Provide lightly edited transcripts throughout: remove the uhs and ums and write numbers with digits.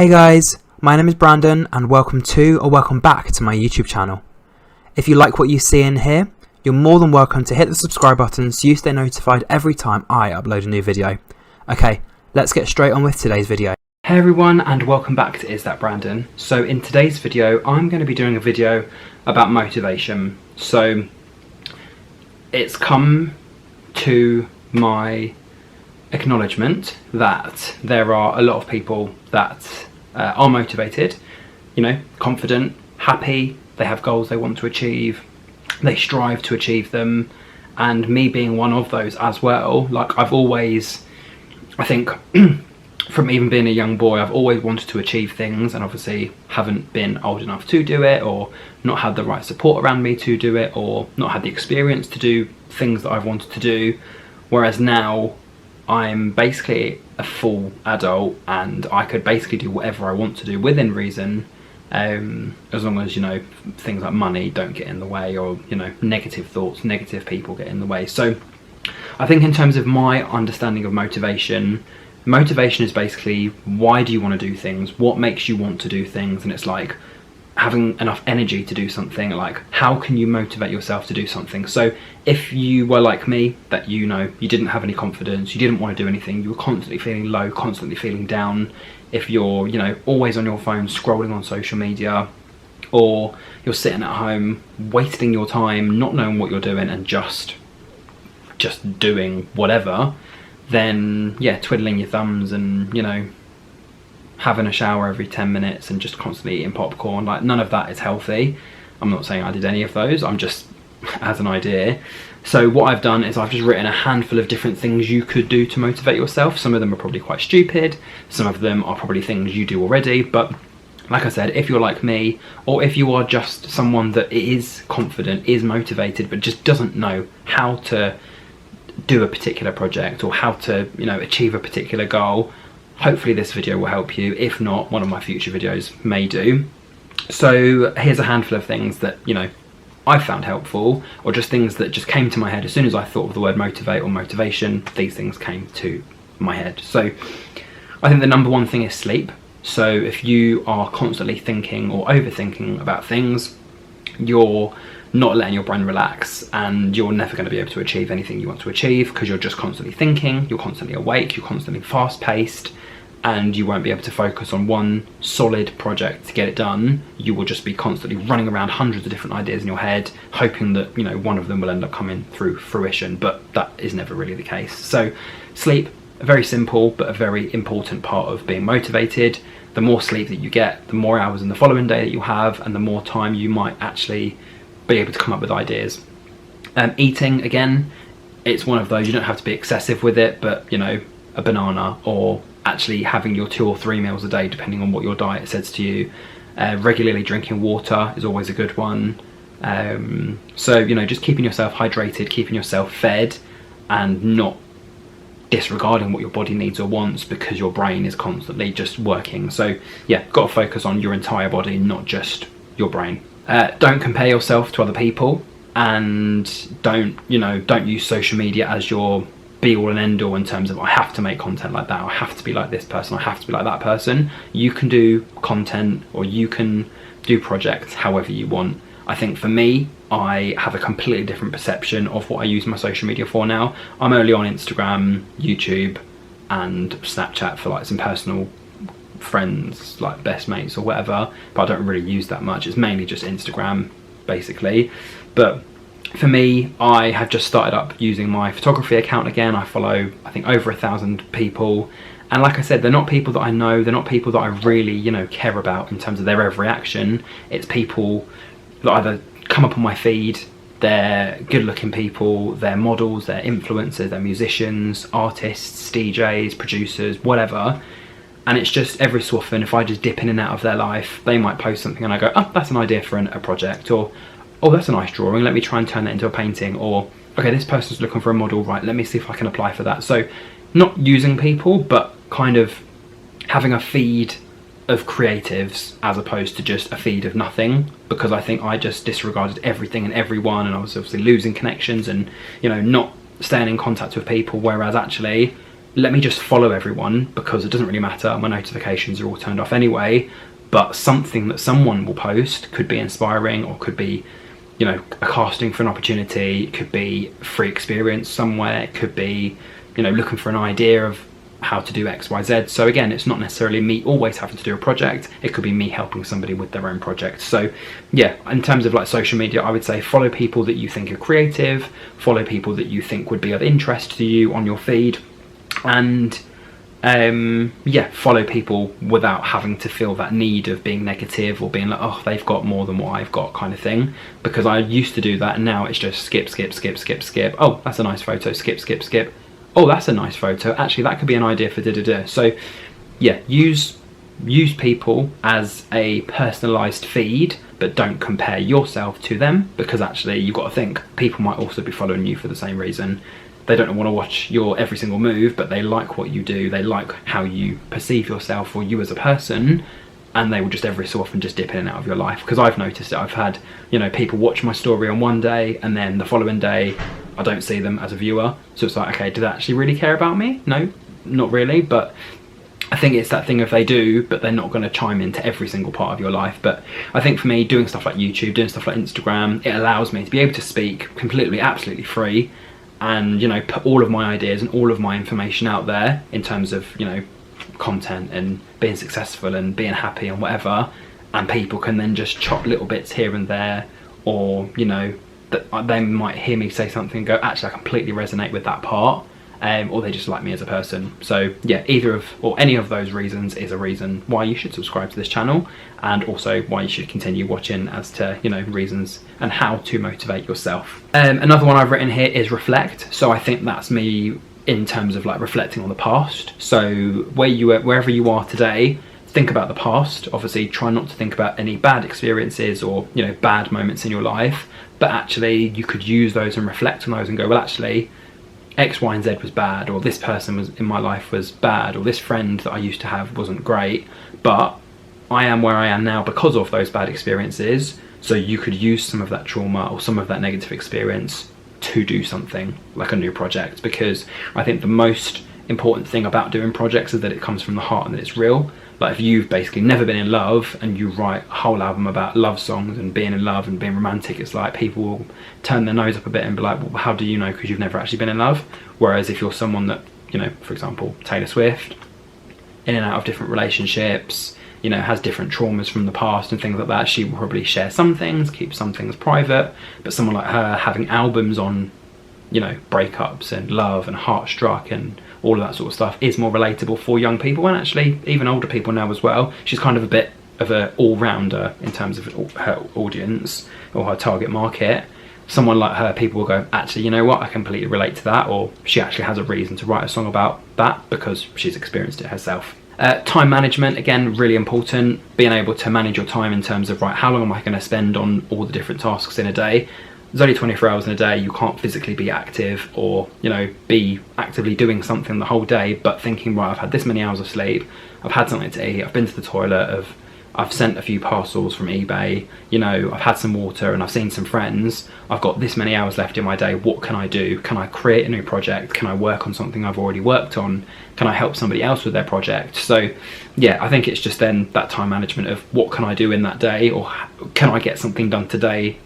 Hey guys, my name is Brandon and welcome back to my YouTube channel. If you like what you see in here, you're more than welcome to hit the subscribe button so you stay notified every time I upload a new video. Okay, let's get straight on with today's video. Hey everyone and welcome back to Is That Brandon. So in today's video I'm going to be doing a video about motivation. So it's come to my acknowledgement that there are a lot of people that are motivated, confident, happy, they have goals they want to achieve, they strive to achieve them, and me being one of those as well. Like I've always, I think from even being a young boy, I've always wanted to achieve things and obviously haven't been old enough to do it, or not had the right support around me to do it, or not had the experience to do things that I've wanted to do. Whereas now I'm basically a full adult and I could basically do whatever I want to do within reason, as long as, things like money don't get in the way, or, negative thoughts, negative people get in the way. So I think in terms of my understanding of motivation is basically, why do you want to do things? What makes you want to do things? And it's like having enough energy to do something. Like, how can you motivate yourself to do something? So if you were like me, that you didn't have any confidence, you didn't want to do anything, you were constantly feeling low, constantly feeling down, if you're always on your phone scrolling on social media, or you're sitting at home wasting your time not knowing what you're doing and just doing whatever, then yeah, twiddling your thumbs and having a shower every 10 minutes and just constantly eating popcorn, like none of that is healthy. I'm not saying I did any of those, I'm just as an idea. So what I've done is I've just written a handful of different things you could do to motivate yourself. Some of them are probably quite stupid, some of them are probably things you do already, but like I said, if you're like me, or if you are just someone that is confident, is motivated, but just doesn't know how to do a particular project or how to achieve a particular goal, hopefully this video will help you. If not, one of my future videos may do. So here's a handful of things that I found helpful, or just things that just came to my head as soon as I thought of the word motivate or motivation. These things came to my head. So I think the number one thing is sleep. So if you are constantly thinking or overthinking about things, you're not letting your brain relax, and you're never going to be able to achieve anything you want to achieve, because you're just constantly thinking, you're constantly awake, you're constantly fast-paced, and you won't be able to focus on one solid project to get it done. You will just be constantly running around hundreds of different ideas in your head, hoping that one of them will end up coming through fruition, but that is never really the case. So sleep, a very simple but a very important part of being motivated. The more sleep that you get, the more hours in the following day that you have, and the more time you might actually be able to come up with ideas. Eating, again, it's one of those, you don't have to be excessive with it, but a banana, or actually having your 2 or 3 meals a day depending on what your diet says to you. Regularly drinking water is always a good one. So just keeping yourself hydrated, keeping yourself fed, and not disregarding what your body needs or wants because your brain is constantly just working. So yeah, got to focus on your entire body, not just your brain. Don't compare yourself to other people, and don't use social media as your be all and end all in terms of I have to make content like that, or I have to be like this person, I have to be like that person. You can do content, or you can do projects however you want. I think for me, I have a completely different perception of what I use my social media for now. I'm only on Instagram, YouTube and Snapchat for like some personal friends, like best mates or whatever, but I don't really use that much. It's mainly just Instagram basically. But for me, I have just started up using my photography account again. I follow, I think, over 1,000 people, and like I said, they're not people that I know, they're not people that I really care about in terms of their every action. It's people that either come up on my feed, they're good looking people, they're models, they're influencers, they're musicians, artists, DJs, producers, whatever. And it's just every so often, if I just dip in and out of their life, they might post something and I go, oh, that's an idea for a project, or oh, that's a nice drawing, let me try and turn that into a painting, or okay, this person's looking for a model, right, let me see if I can apply for that. So not using people, but kind of having a feed of creatives as opposed to just a feed of nothing, because I think I just disregarded everything and everyone, and I was obviously losing connections and not staying in contact with people. Whereas actually let me just follow everyone, because it doesn't really matter, my notifications are all turned off anyway. But something that someone will post could be inspiring, or could be, you know, a casting for an opportunity, it could be free experience somewhere, it could be, you know, looking for an idea of how to do XYZ. So again, it's not necessarily me always having to do a project, it could be me helping somebody with their own project. So yeah, in terms of like social media, I would say follow people that you think are creative, follow people that you think would be of interest to you on your feed, and yeah, follow people without having to feel that need of being negative or being like, oh, they've got more than what I've got, kind of thing. Because I used to do that, and now it's just skip. Oh, that's a nice photo. Skip. Oh, that's a nice photo. Actually, that could be an idea for da-da-da. So yeah, use people as a personalized feed, but don't compare yourself to them, because actually you've got to think people might also be following you for the same reason. They don't want to watch your every single move, but they like what you do, they like how you perceive yourself or you as a person, and they will just every so often just dip in and out of your life. Because I've noticed it, I've had, you know, people watch my story on one day and then the following day I don't see them as a viewer. So it's like, okay, do they actually really care about me? No, not really. But I think it's that thing of they do, but they're not going to chime into every single part of your life. But I think for me, doing stuff like YouTube, doing stuff like Instagram, it allows me to be able to speak completely, absolutely free, and, you know, put all of my ideas and all of my information out there in terms of, you know, content and being successful and being happy and whatever. And people can then just chop little bits here and there, or, you know, that they might hear me say something and go, actually I completely resonate with that part, or they just like me as a person. So yeah, either of, or any of those reasons is a reason why you should subscribe to this channel, and also why you should continue watching as to, you know, reasons and how to motivate yourself. Another one I've written here is reflect. So I think that's me in terms of like reflecting on the past. So wherever you are today, think about the past. Obviously try not to think about any bad experiences or, you know, bad moments in your life, but actually you could use those and reflect on those and go, well, actually X, Y, and Z was bad, or this person was in my life was bad, or this friend that I used to have wasn't great, but I am where I am now because of those bad experiences. So you could use some of that trauma or some of that negative experience to do something like a new project, because I think the most important thing about doing projects is that it comes from the heart and that it's real. Like if you've basically never been in love and you write a whole album about love songs and being in love and being romantic, it's like people will turn their nose up a bit and be like, well, how do you know, because you've never actually been in love? Whereas if you're someone that, you know, for example Taylor Swift, in and out of different relationships, you know, has different traumas from the past and things like that, she will probably share some things, keep some things private. But someone like her having albums on, you know, breakups and love and heartstruck and all of that sort of stuff is more relatable for young people, and actually even older people now as well. She's kind of a bit of an all-rounder in terms of her audience or her target market. Someone like her, people will go, actually, you know what, I completely relate to that, or she actually has a reason to write a song about that because she's experienced it herself. Time management, again, really important. Being able to manage your time in terms of, right, how long am I going to spend on all the different tasks in a day? There's only 24 hours in a day. You can't physically be active or, you know, be actively doing something the whole day, but thinking, right, I've had this many hours of sleep, I've had something to eat, I've been to the toilet, I've sent a few parcels from eBay, you know, I've had some water and I've seen some friends, I've got this many hours left in my day, what can I do? Can I create a new project? Can I work on something I've already worked on? Can I help somebody else with their project? So yeah, I think it's just then that time management of what can I do in that day, or can I get something done today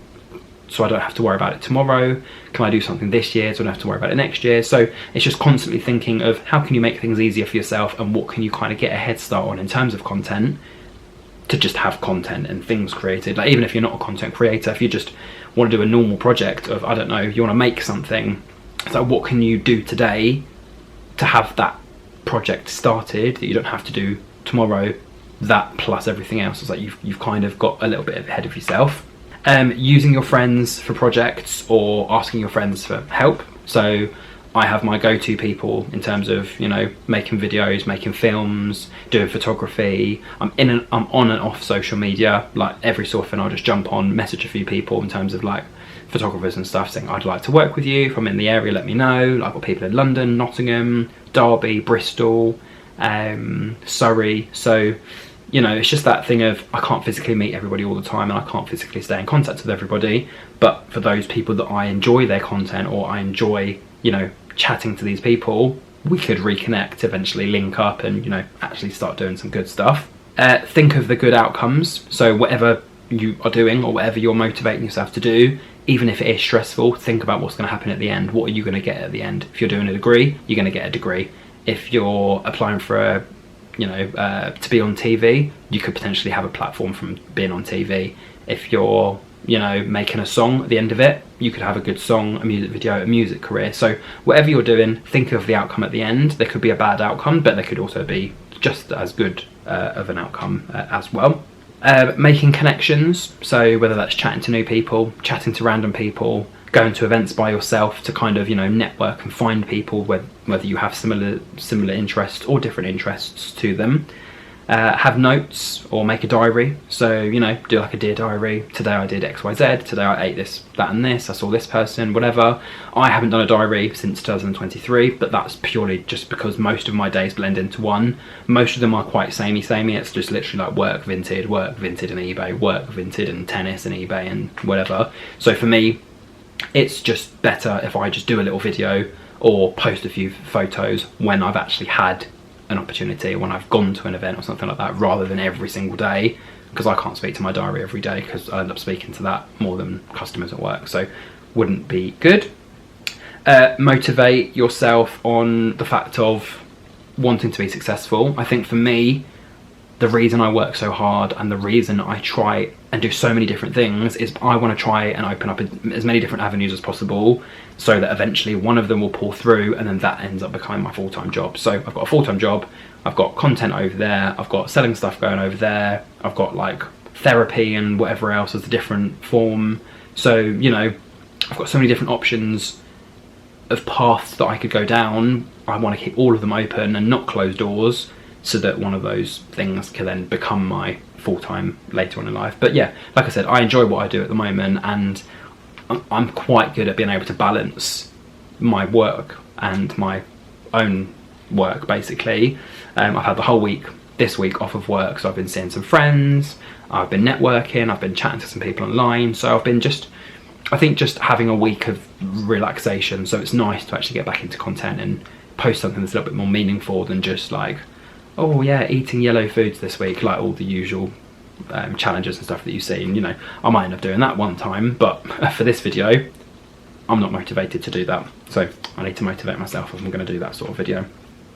so I don't have to worry about it tomorrow? Can I do something this year so I don't have to worry about it next year? So it's just constantly thinking of how can you make things easier for yourself, and what can you kind of get a head start on in terms of content, to just have content and things created. Like even if you're not a content creator, if you just want to do a normal project of, I don't know, you want to make something, so what can you do today to have that project started that you don't have to do tomorrow? That plus everything else is like you've kind of got a little bit ahead of yourself. Using your friends for projects or asking your friends for help. So I have my go-to people in terms of, you know, making videos, making films, doing photography. I'm on and off social media. Like every so often I'll just jump on, message a few people in terms of like photographers and stuff, saying I'd like to work with you. If I'm in the area, let me know. I've got people in London, Nottingham, Derby, Bristol, Surrey. So, you know, it's just that thing of I can't physically meet everybody all the time, and I can't physically stay in contact with everybody. But for those people that I enjoy their content, or I enjoy, you know, chatting to these people, we could reconnect, eventually link up and, you know, actually start doing some good stuff. Think of the good outcomes. So whatever you are doing or whatever you're motivating yourself to do, even if it is stressful, think about what's going to happen at the end. What are you going to get at the end? If you're doing a degree, you're going to get a degree. If you're applying for a, you know, to be on TV, you could potentially have a platform from being on TV. If you're, you know, making a song at the end of it, you could have a good song, a music video, a music career. So whatever you're doing, think of the outcome at the end. There could be a bad outcome, but there could also be just as good of an outcome as well. Making connections, so whether that's chatting to new people, chatting to random people, going to events by yourself to kind of, you know, network and find people whether you have similar interests or different interests to them. Have notes or make a diary, so, you know, do like a dear diary. Today I did XYZ, today I ate this, that and this, I saw this person, whatever. I haven't done a diary since 2023, but that's purely just because most of my days blend into one. Most of them are quite samey. It's just literally like work vinted and eBay, work vinted and tennis and eBay and whatever. So for me, it's just better if I just do a little video or post a few photos when I've actually had an opportunity, when I've gone to an event or something like that, rather than every single day, because I can't speak to my diary every day because I end up speaking to that more than customers at work, so wouldn't be good. Motivate yourself on the fact of wanting to be successful. I think for me, the reason I work so hard and the reason I try and do so many different things is I want to try and open up as many different avenues as possible, so that eventually one of them will pull through and then that ends up becoming my full-time job. So I've got a full-time job, I've got content over there, I've got selling stuff going over there, I've got like therapy and whatever else as a different form. So, you know, I've got so many different options of paths that I could go down. I want to keep all of them open and not close doors, so that one of those things can then become my full-time later on in life. But yeah, like I said, I enjoy what I do at the moment, and I'm quite good at being able to balance my work and my own work, basically. I've had the whole week, this week, off of work, so I've been seeing some friends, I've been networking, I've been chatting to some people online, so I've been I think just having a week of relaxation, so it's nice to actually get back into content and post something that's a little bit more meaningful than just like, oh yeah, eating yellow foods this week, like all the usual challenges and stuff that you see. And, you know, I might end up doing that one time, but for this video, I'm not motivated to do that. So I need to motivate myself if I'm going to do that sort of video.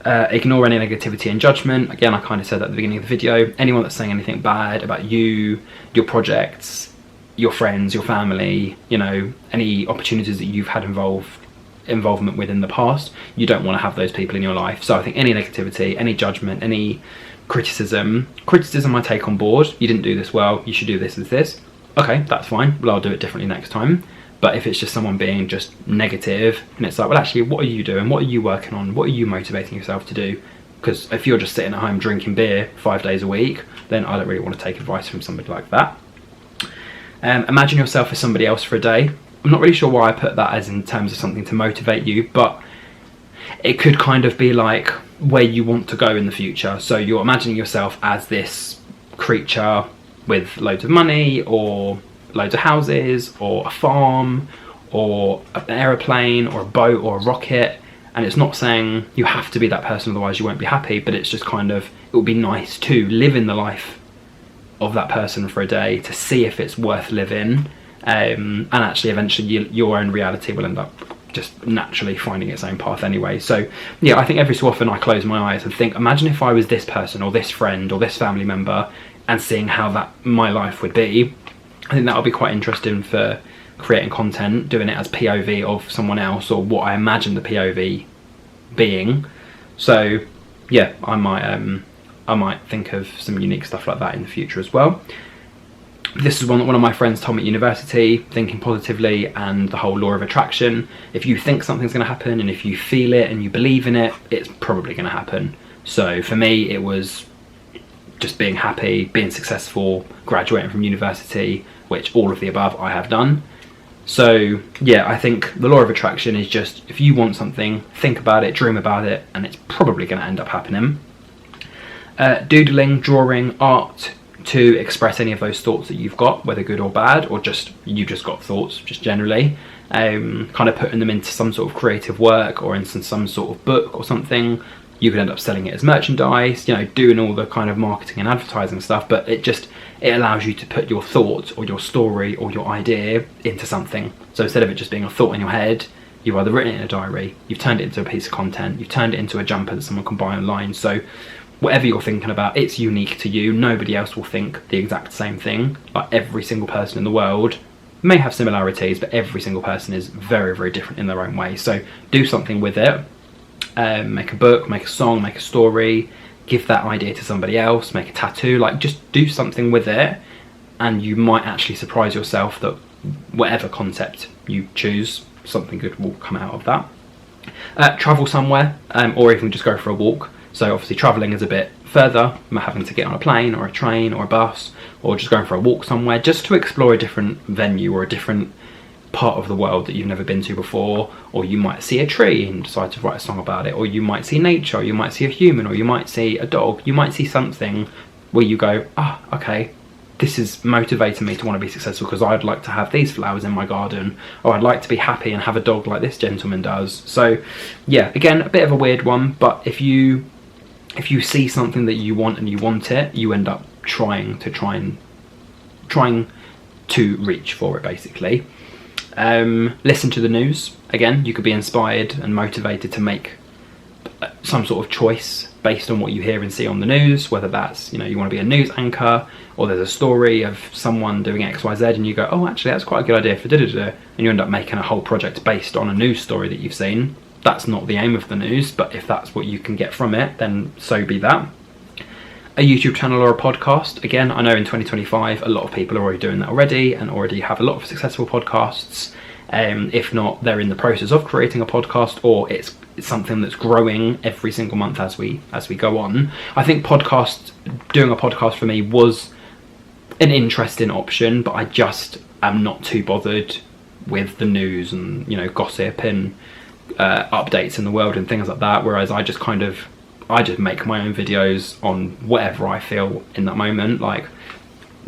Ignore any negativity and judgment. Again, I kind of said that at the beginning of the video. Anyone that's saying anything bad about you, your projects, your friends, your family, you know, any opportunities that you've had involvement with in the past, you don't want to have those people in your life. So I think any negativity, any judgment, any criticism I take on board. You didn't do this well, you should do this as this. Okay, that's fine, well, I'll do it differently next time. But if it's just someone being just negative, and it's like, well, actually, what are you doing? What are you working on? What are you motivating yourself to do? Because if you're just sitting at home drinking beer 5 days a week, then I don't really want to take advice from somebody like that. Imagine yourself as somebody else for a day. I'm not really sure why I put that as in terms of something to motivate you, but it could kind of be like where you want to go in the future. So you're imagining yourself as this creature with loads of money, or loads of houses, or a farm, or an aeroplane, or a boat, or a rocket. And it's not saying you have to be that person, otherwise you won't be happy, but it's just kind of, it would be nice to live in the life of that person for a day to see if it's worth living. And actually eventually your own reality will end up just naturally finding its own path anyway. So yeah, I think every so often I close my eyes and think, imagine if I was this person or this friend or this family member, and seeing how that my life would be. I think that would be quite interesting for creating content, doing it as POV of someone else, or what I imagine the POV being. So yeah, I might think of some unique stuff like that in the future as well. This is one that one of my friends told me at university, thinking positively and the whole law of attraction. If you think something's going to happen, and if you feel it and you believe in it, it's probably going to happen. So for me, it was just being happy, being successful, graduating from university, which all of the above I have done. So yeah, I think the law of attraction is just, if you want something, think about it, dream about it, and it's probably going to end up happening. Doodling, drawing, art, to express any of those thoughts that you've got, whether good or bad, or just you just got thoughts just generally, kind of putting them into some sort of creative work or into some sort of book or something. You could end up selling it as merchandise, you know, doing all the kind of marketing and advertising stuff, but it allows you to put your thoughts or your story or your idea into something. So instead of it just being a thought in your head, you've either written it in a diary, you've turned it into a piece of content, you've turned it into a jumper that someone can buy online. So whatever you're thinking about, it's unique to you. Nobody else will think the exact same thing. Like, every single person in the world may have similarities, but every single person is very, very different in their own way. So do something with it. Make a book, make a song, make a story, give that idea to somebody else, make a tattoo, like just do something with it, and you might actually surprise yourself that whatever concept you choose, something good will come out of that. Travel somewhere, or even just go for a walk. So obviously travelling is a bit further, having to get on a plane or a train or a bus, or just going for a walk somewhere, just to explore a different venue or a different part of the world that you've never been to before. Or you might see a tree and decide to write a song about it, or you might see nature, or you might see a human, or you might see a dog, you might see something where you go, okay, this is motivating me to want to be successful because I'd like to have these flowers in my garden, or I'd like to be happy and have a dog like this gentleman does. So yeah, again, a bit of a weird one, but if you see something that you want and you want it, you end up trying to reach for it, basically. Listen to the news. Again, you could be inspired and motivated to make some sort of choice based on what you hear and see on the news, whether that's, you know, you want to be a news anchor, or there's a story of someone doing XYZ and you go, oh, actually that's quite a good idea for da-da-da, and you end up making a whole project based on a news story that you've seen. That's not the aim of the news, but if that's what you can get from it, then so be that. A YouTube channel or a podcast. Again, I know in 2025 a lot of people are already doing that already and already have a lot of successful podcasts. If not, they're in the process of creating a podcast, or it's something that's growing every single month as we go on. I think doing a podcast for me was an interesting option, but I just am not too bothered with the news and, you know, gossip and updates in the world and things like that, whereas I just make my own videos on whatever I feel in that moment. Like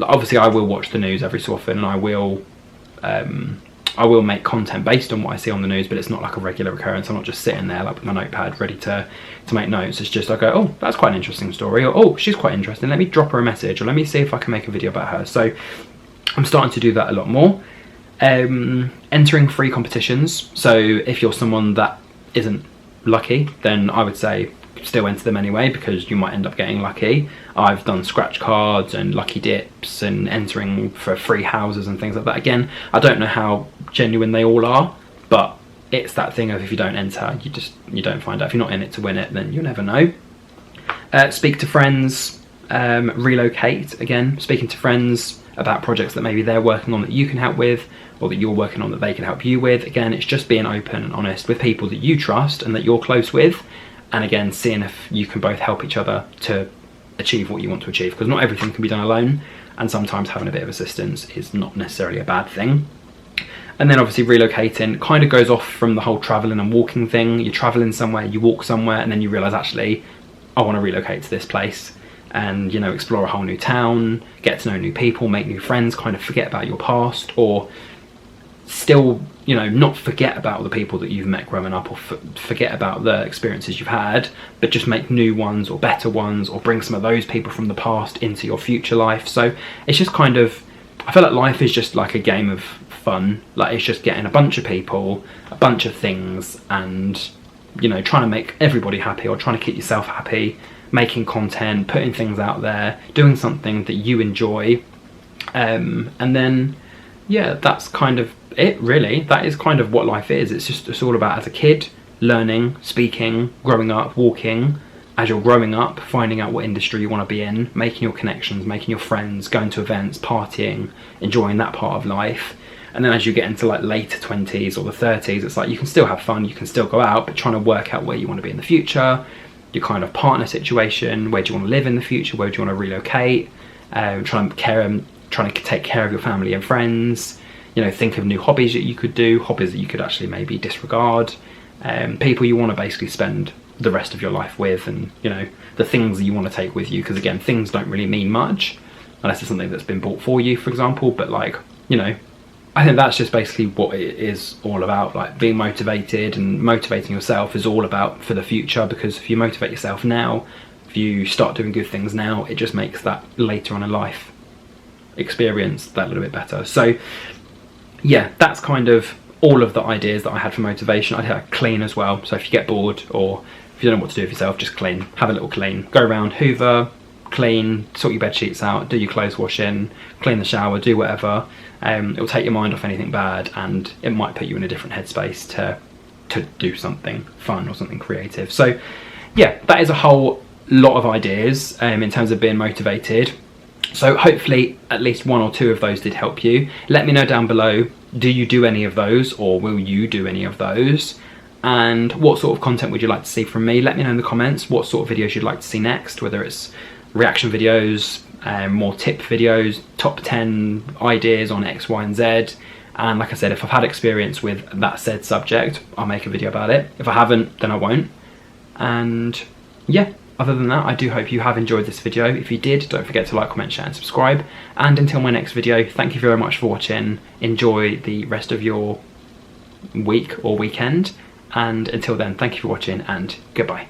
obviously I will watch the news every so often, and I will make content based on what I see on the news, but it's not like a regular occurrence. I'm not just sitting there like with my notepad ready to make notes. It's just I go, oh, that's quite an interesting story, or oh, she's quite interesting, let me drop her a message, or let me see if I can make a video about her. So I'm starting to do that a lot more. Entering free competitions. So if you're someone that isn't lucky, then I would say still enter them anyway, because you might end up getting lucky. I've done scratch cards and lucky dips and entering for free houses and things like that. Again, I don't know how genuine they all are, but it's that thing of if you don't enter, you don't find out. If you're not in it to win it, then you'll never know. Speak to friends. Relocate. Again, speaking to friends about projects that maybe they're working on that you can help with, or that you're working on that they can help you with. Again, it's just being open and honest with people that you trust and that you're close with, and again, seeing if you can both help each other to achieve what you want to achieve, because not everything can be done alone, and sometimes having a bit of assistance is not necessarily a bad thing. And then obviously relocating kind of goes off from the whole traveling and walking thing. You're traveling somewhere, you walk somewhere, and then you realize, actually, I want to relocate to this place and, you know, explore a whole new town, get to know new people, make new friends, kind of forget about your past, or still, you know, not forget about the people that you've met growing up, or forget about the experiences you've had, but just make new ones or better ones, or bring some of those people from the past into your future life. So it's just kind of, I feel like life is just like a game of fun. Like, it's just getting a bunch of people, a bunch of things, and, you know, trying to make everybody happy, or trying to keep yourself happy, making content, putting things out there, doing something that you enjoy, and then yeah, that's kind of it, really. That is kind of what life is. It's all about, as a kid, learning, speaking, growing up, walking. As you're growing up, finding out what industry you want to be in, making your connections, making your friends, going to events, partying, enjoying that part of life. And then as you get into like later 20s or the 30s, it's like you can still have fun, you can still go out, but trying to work out where you want to be in the future, your kind of partner situation, where do you want to live in the future, where do you want to relocate, trying to take care of your family and friends, you know, think of new hobbies that you could do, hobbies that you could actually maybe disregard, people you want to basically spend the rest of your life with, and, you know, the things that you want to take with you, because again, things don't really mean much, unless it's something that's been bought for you, for example. But like, you know, I think that's just basically what it is all about. Like, being motivated and motivating yourself is all about for the future, because if you motivate yourself now, if you start doing good things now, it just makes that later on in life experience that little bit better. So yeah, that's kind of all of the ideas that I had for motivation. I had clean as well. So if you get bored, or if you don't know what to do with yourself, just clean. Have a little clean. Go around, hoover, clean, sort your bed sheets out, do your clothes washing, clean the shower, do whatever. It will take your mind off anything bad, and it might put you in a different headspace to do something fun or something creative. So yeah, that is a whole lot of ideas in terms of being motivated. So hopefully at least one or two of those did help you. Let me know down below, do you do any of those, or will you do any of those? And what sort of content would you like to see from me? Let me know in the comments what sort of videos you'd like to see next, whether it's reaction videos, more tip videos, top 10 ideas on X, Y, and Z. And like I said, if I've had experience with that said subject, I'll make a video about it. If I haven't, then I won't. And yeah, other than that, I do hope you have enjoyed this video. If you did, don't forget to like, comment, share, and subscribe. And until my next video, thank you very much for watching. Enjoy the rest of your week or weekend. And until then, thank you for watching, and goodbye.